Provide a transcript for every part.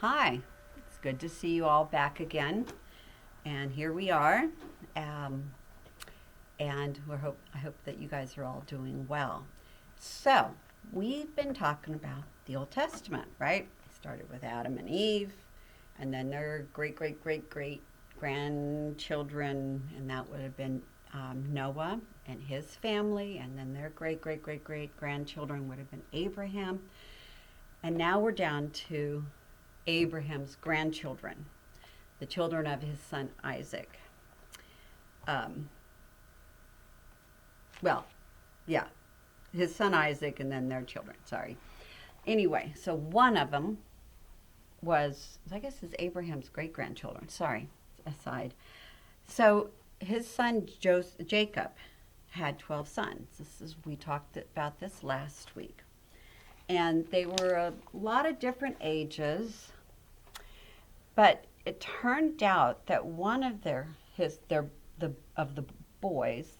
Hi, it's good to see you all back again. And here we are. Um, and I hope that you guys are all doing well. So, we've been talking about the Old Testament, right? We started with Adam and Eve, and then their great grandchildren, and that would have been Noah and his family, and then their great grandchildren would have been Abraham. And now we're down to Abraham's grandchildren, the children of his son Isaac. Um, well, yeah, his son Isaac and then their children, sorry. Anyway, so one of them was, I guess, is Abraham's great grandchildren, sorry, aside. So his son Jacob had 12 sons. We talked about this last week. And they were a lot of different ages, but it turned out that one of the boys,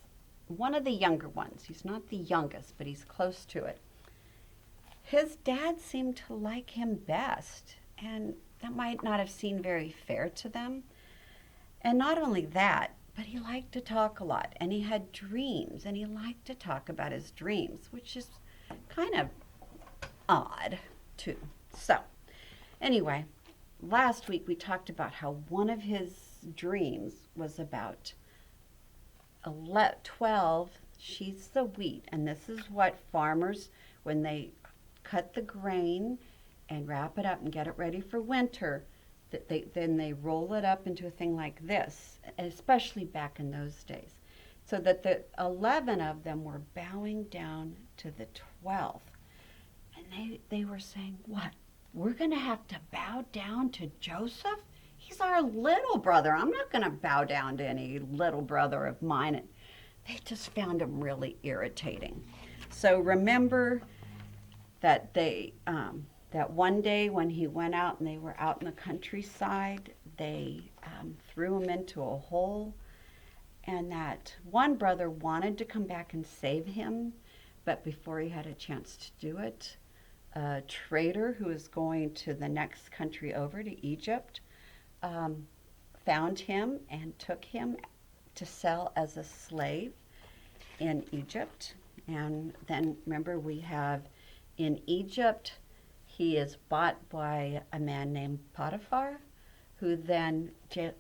one of the younger ones, he's not the youngest, but he's close to it. His dad seemed to like him best, and that might not have seemed very fair to them. And not only that, but he liked to talk a lot, and he had dreams, and he liked to talk about his dreams, which is kind of odd, too. So, anyway, last week we talked about how one of his dreams was about 12 sheets of wheat. And this is what farmers, when they cut the grain and wrap it up and get it ready for winter, then they roll it up into a thing like this, especially back in those days. So that the 11 of them were bowing down to the 12th. And they were saying, what? We're going to have to bow down to Joseph? He's our little brother. I'm not going to bow down to any little brother of mine. And they just found him really irritating. So remember that that one day when he went out and they were out in the countryside, they threw him into a hole. And that one brother wanted to come back and save him, but before he had a chance to do it, a trader who was going to the next country over to Egypt found him and took him to sell as a slave in Egypt. And then remember, we have in Egypt, he is bought by a man named Potiphar, who then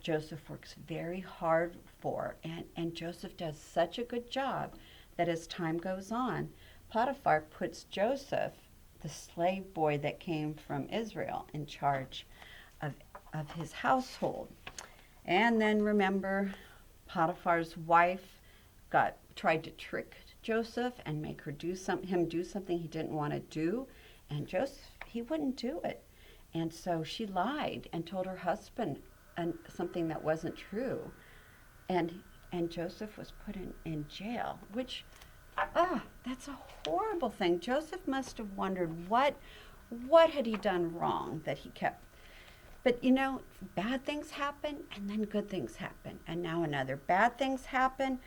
Joseph works very hard for. And Joseph does such a good job that as time goes on, Potiphar puts Joseph, the slave boy that came from Israel, in charge of his household. And then remember, Potiphar's wife tried to trick Joseph and make him do something he didn't want to do, and Joseph, he wouldn't do it. And so she lied and told her husband something that wasn't true. And Joseph was put in jail, which that's a horrible thing. Joseph must have wondered what had he done wrong that he kept. But bad things happen and then good things happen. And now another bad things happen.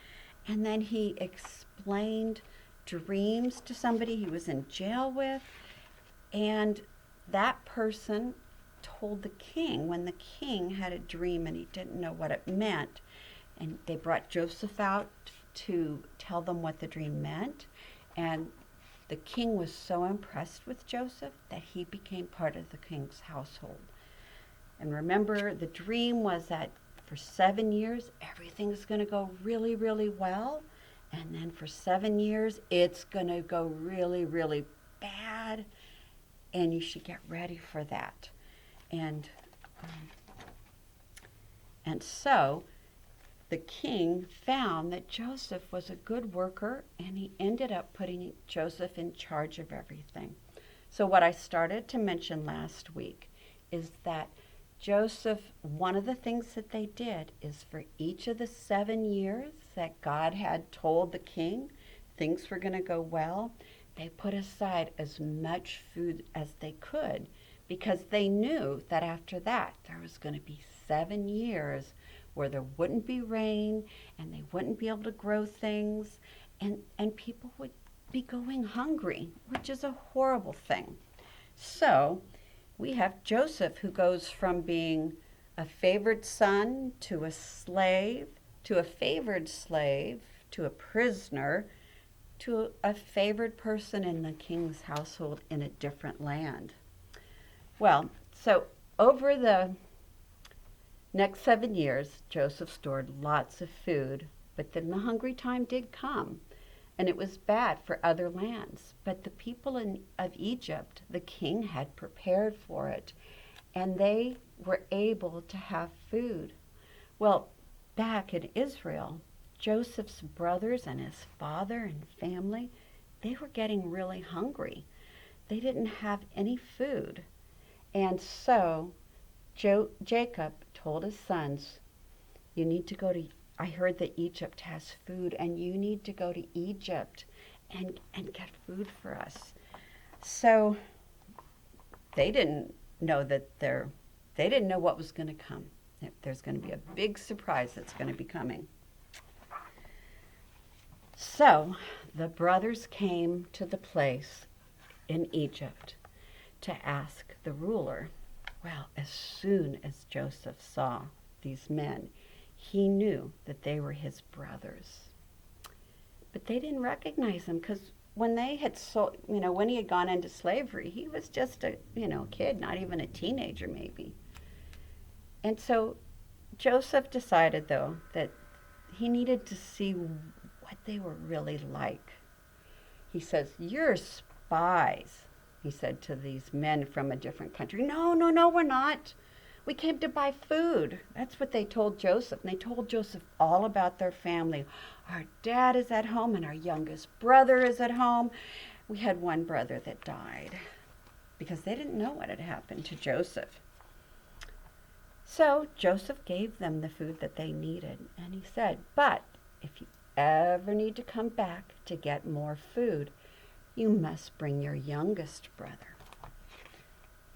And then he explained dreams to somebody he was in jail with. And that person told the king when the king had a dream and he didn't know what it meant. And they brought Joseph out to tell them what the dream meant. And the king was so impressed with Joseph that he became part of the king's household. And remember, the dream was that for 7 years, everything's going to go really, really well. And then for 7 years, it's going to go really, really bad. And you should get ready for that. And so the king found that Joseph was a good worker, and he ended up putting Joseph in charge of everything. So what I started to mention last week is that Joseph, one of the things that they did is for each of the 7 years that God had told the king things were going to go well, they put aside as much food as they could, because they knew that after that there was going to be 7 years where there wouldn't be rain and they wouldn't be able to grow things, and people would be going hungry, which is a horrible thing. So we have Joseph, who goes from being a favored son to a slave, to a favored slave, to a prisoner, to a favored person in the king's household in a different land. Well, so over the next 7 years, Joseph stored lots of food, but then the hungry time did come, and it was bad for other lands. But the people of Egypt, the king had prepared for it, and they were able to have food. Well, back in Israel, Joseph's brothers and his father and family, they were getting really hungry. They didn't have any food. And so Jacob told his sons, you need to go to, I heard that Egypt has food, and you need to go to Egypt and get food for us. So they didn't know they didn't know what was going to come. There's going to be a big surprise that's going to be coming. So the brothers came to the place in Egypt to ask the ruler. Well, as soon as Joseph saw these men, he knew that they were his brothers. But they didn't recognize him, because when they had when he had gone into slavery, he was just a, kid, not even a teenager maybe. And so Joseph decided, though, that he needed to see what they were really like. He says, "You're spies," he said to these men from a different country. No, we're not. We came to buy food." That's what they told Joseph. And they told Joseph all about their family. Our dad is at home, and our youngest brother is at home. We had one brother that died because they didn't know what had happened to Joseph. So Joseph gave them the food that they needed, and he said, "But if you ever need to come back to get more food, you must bring your youngest brother."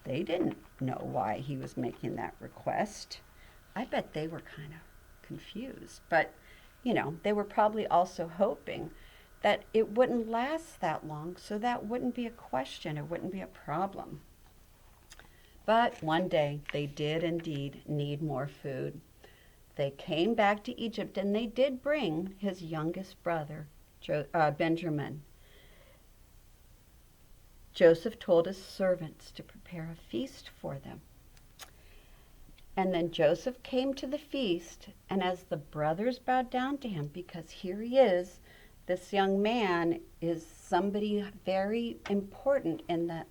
They didn't know why he was making that request. I bet they were kind of confused, but they were probably also hoping that it wouldn't last that long, so that wouldn't be a question, it wouldn't be a problem. But one day they did indeed need more food. They came back to Egypt, and they did bring his youngest brother, Benjamin. Joseph told his servants to prepare a feast for them. And then Joseph came to the feast, and as the brothers bowed down to him, because here he is, this young man is somebody very important in the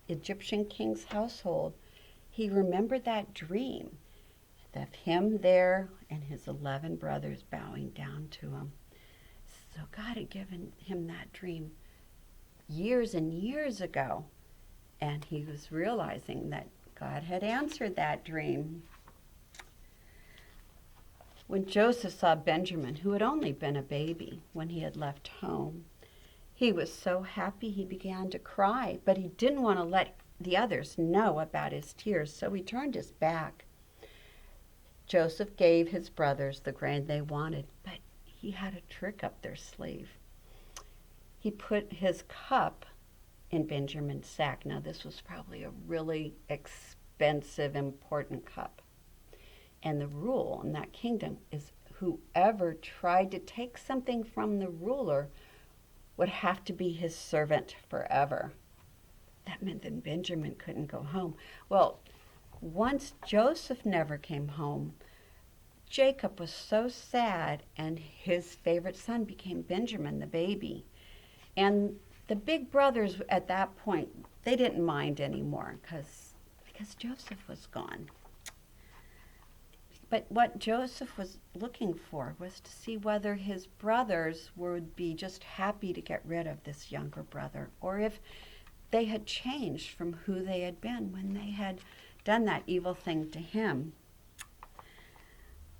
Egyptian king's household, he remembered that dream of him there and his 11 brothers bowing down to him. So God had given him that dream years and years ago, and he was realizing that God had answered that dream. When Joseph saw Benjamin, who had only been a baby when he had left home, he was so happy he began to cry, but he didn't want to let the others know about his tears, so he turned his back. Joseph gave his brothers the grain they wanted, but he had a trick up their sleeve. He put his cup in Benjamin's sack. Now, this was probably a really expensive, important cup. And the rule in that kingdom is whoever tried to take something from the ruler would have to be his servant forever. That meant that Benjamin couldn't go home. Well, once Joseph never came home, Jacob was so sad, and his favorite son became Benjamin, the baby. And the big brothers at that point, they didn't mind anymore because Joseph was gone. But what Joseph was looking for was to see whether his brothers would be just happy to get rid of this younger brother, or if they had changed from who they had been when they had done that evil thing to him.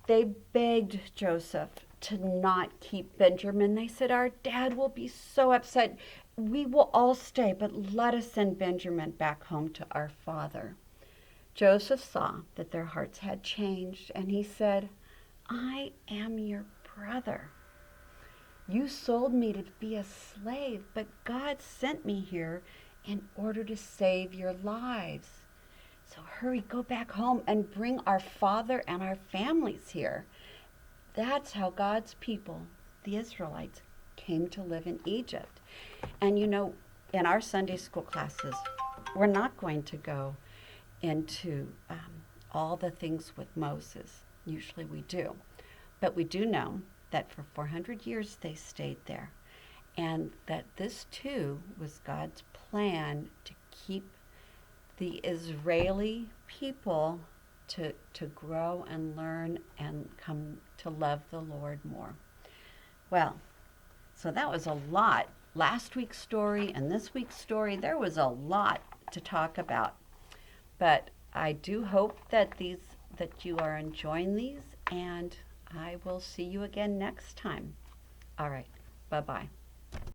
They begged Joseph to not keep Benjamin. They said, "Our dad will be so upset. We will all stay, but let us send Benjamin back home to our father." Joseph saw that their hearts had changed, and he said, "I am your brother. You sold me to be a slave, but God sent me here in order to save your lives. So hurry, go back home and bring our father and our families here. That's how God's people, the Israelites, came to live in Egypt. And in our Sunday school classes, we're not going to go into all the things with Moses. Usually we do. But we do know that for 400 years they stayed there. And that this too was God's plan to keep the Israeli people to grow and learn and come to love the Lord more. Well, so that was a lot. Last week's story and this week's story, there was a lot to talk about. But I do hope that you are enjoying these, and I will see you again next time. All right. Bye-bye.